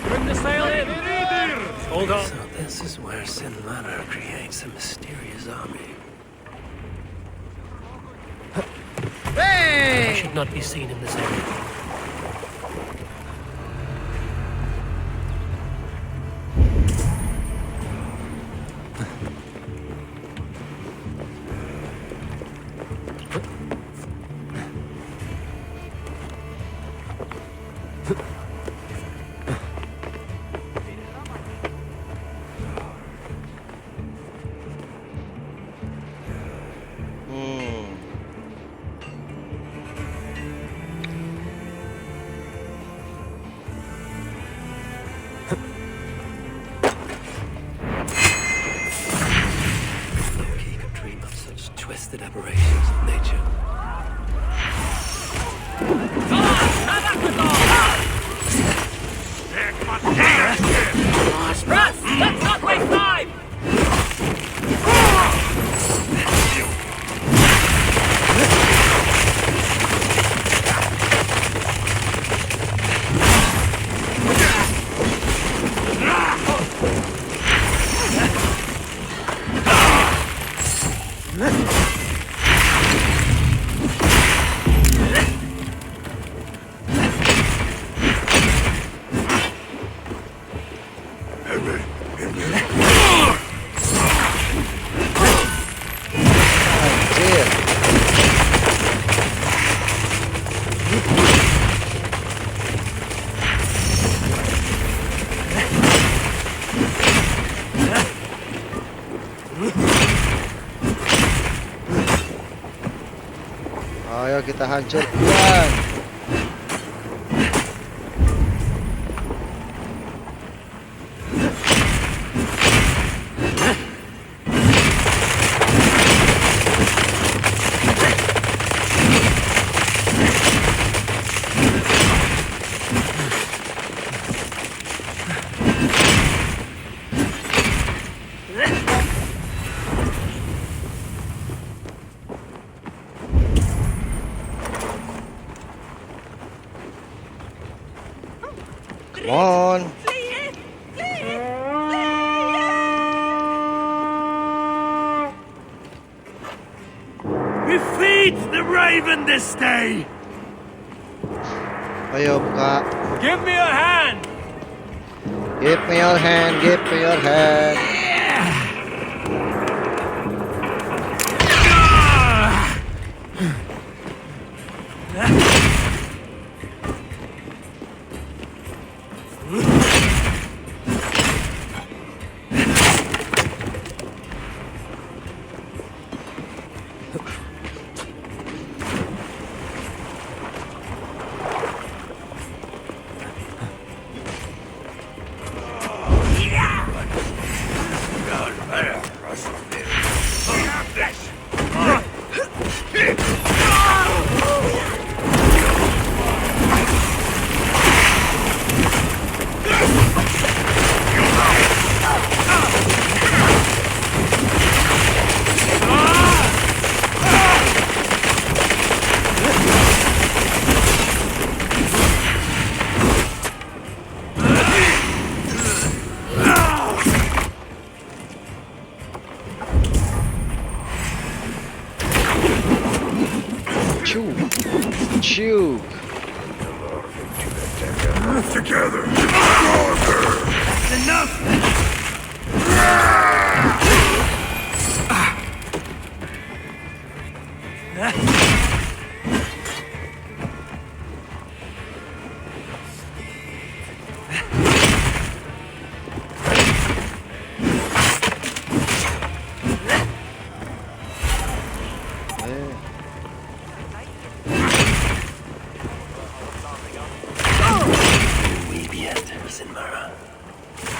Bring the sail in! Hold on. So this is where Sinamara creates a mysterious army. I should not be seen in this area. twisted aberrations of nature. Rats! Let's not waste time! Ayo kita hancurkan. Come on. We feed the raven this day. Ayo buka. Give me a hand. Give me your hand. Give me your hand. Chew. Together. Enough. Sinamara.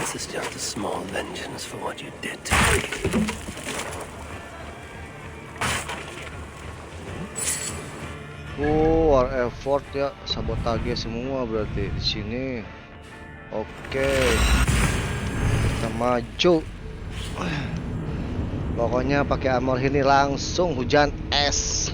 This is just a small vengeance for what you did to me. War effort ya, sabotage semua berarti di sini. Oke. Kita maju. Pokoknya pakai armor ini langsung hujan es.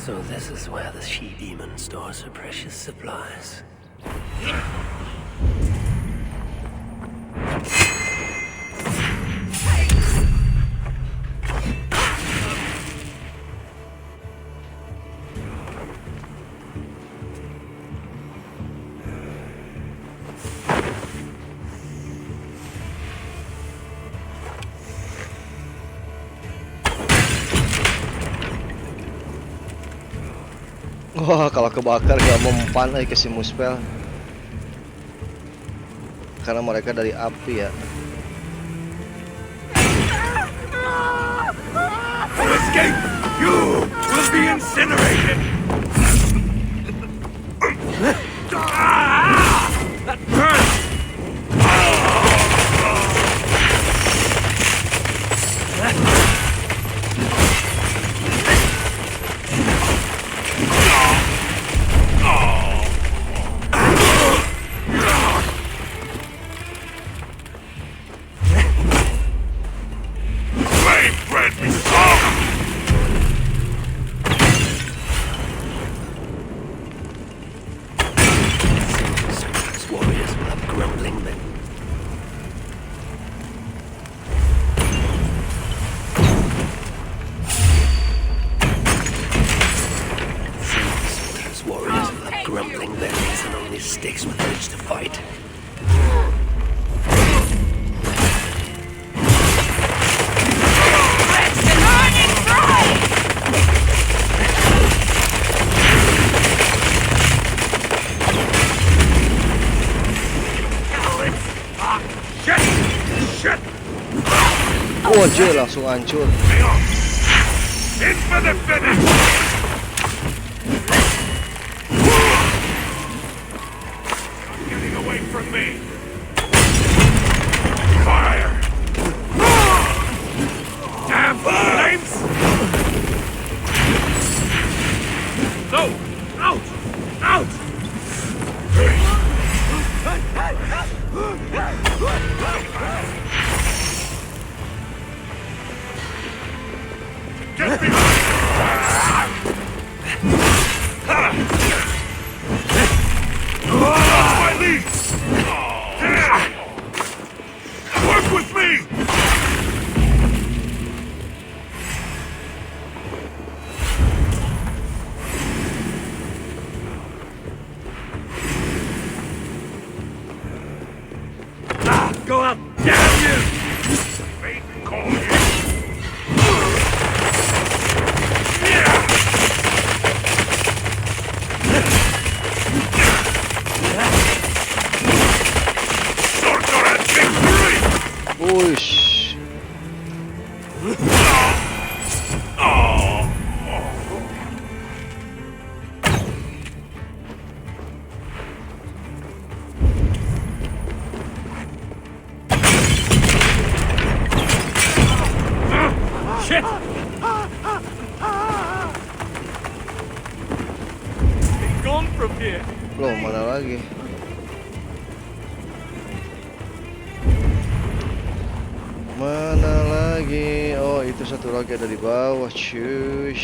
So this is where the she-demon stores her precious supplies. Wah, kalau kebakar gak mempan ke si Muspel. Karena mereka dari api ya. Escape! You will be incinerated! That hurts! Anjir, langsung hancur. In for the finish! Getting away from me! Fire! Damn flames! No! Out! Out! Get me! Watch my lead! Work with me! Go up! Damn you! Fate call you! Uish. Shit! Be gone from here. Loh, mana lagi? Mana lagi? Oh, itu satu lagi ada di bawah, cuy.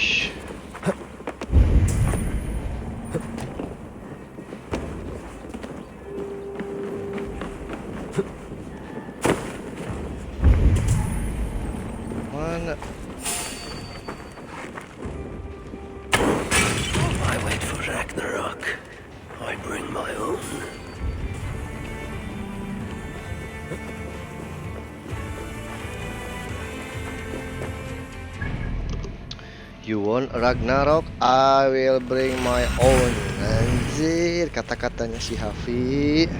Mana? I wait for Ragnarok. I bring my own. You want Ragnarok? I will bring my own. Anjir, kata-katanya si Hafi.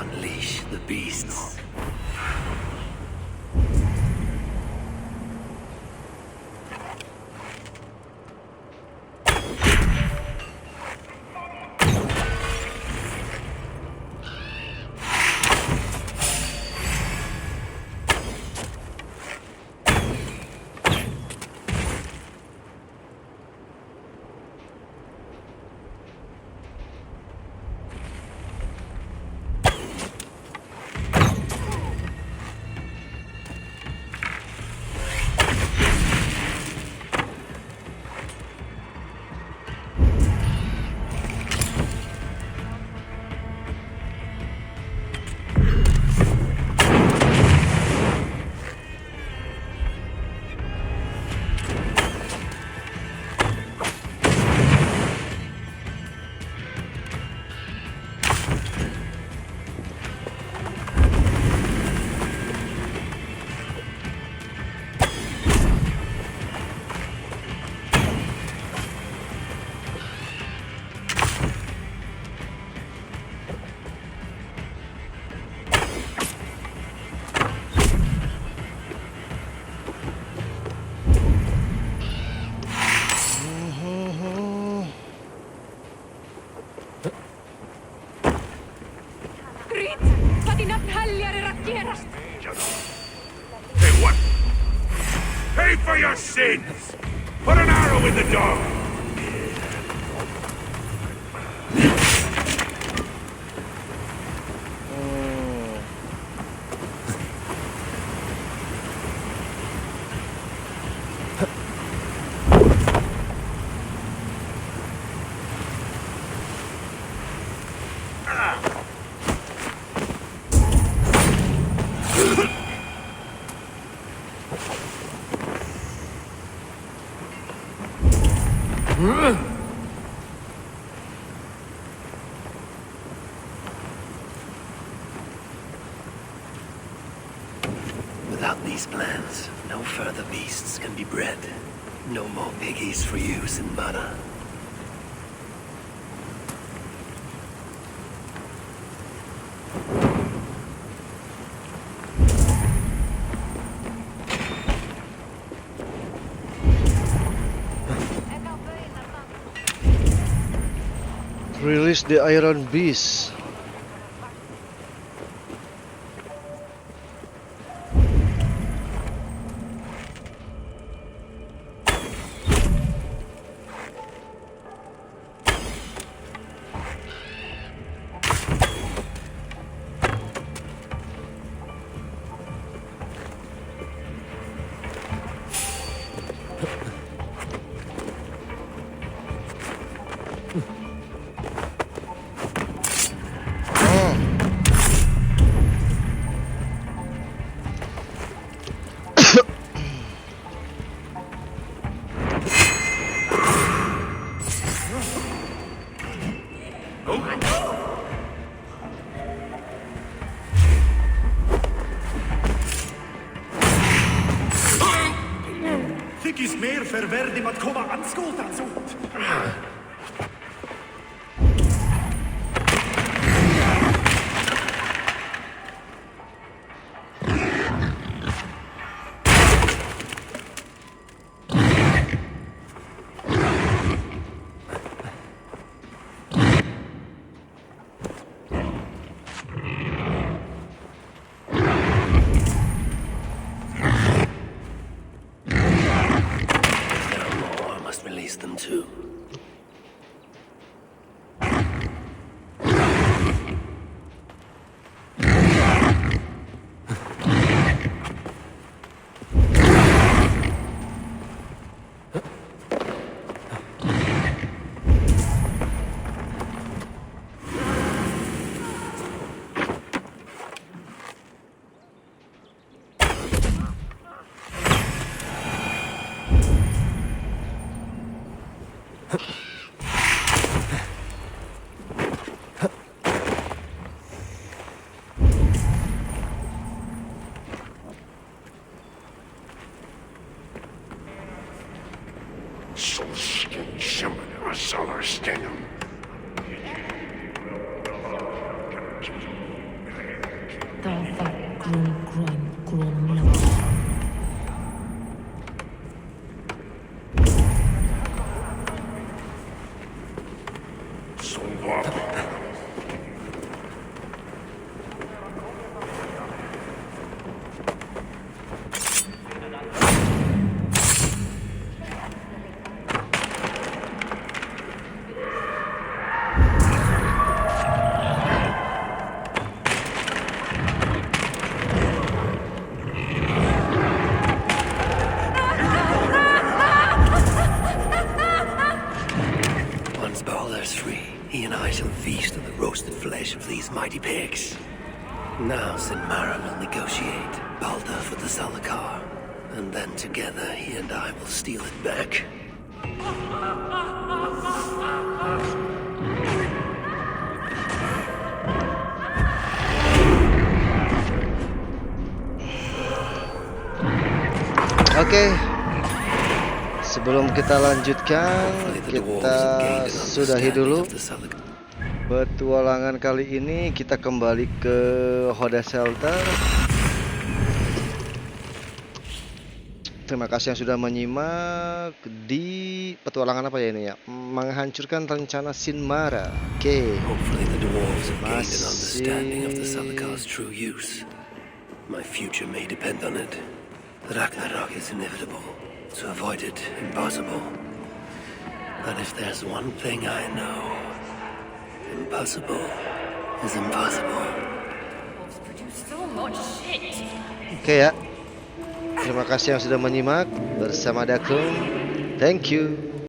Unleash the beasts. Pay for your sins! Put an arrow in the dog! Without these plans, no further beasts can be bred. No more piggies for you, Sinamara. Release the Iron Beast. Think is meer verwerdig met komma anskulten zoet. Them too. Mighty pigs. Now Sinamara will negotiate Balda for the Salakar, and then together he and I will steal it back. Oke. Sebelum kita lanjutkan, kita sudahi dulu petualangan kali ini. Kita kembali ke Hoda Shelter. Terima kasih yang sudah menyimak di petualangan apa ya ini ya? Menghancurkan rencana Sinamara. Oke. My future may depend on it. Ragnarok is inevitable. To avoid it, impossible. But if there's one thing I know, impossible is impossible. Wolves produce so much shit. Oke ya. Terima kasih yang sudah menyimak bersama Dakung. Thank you.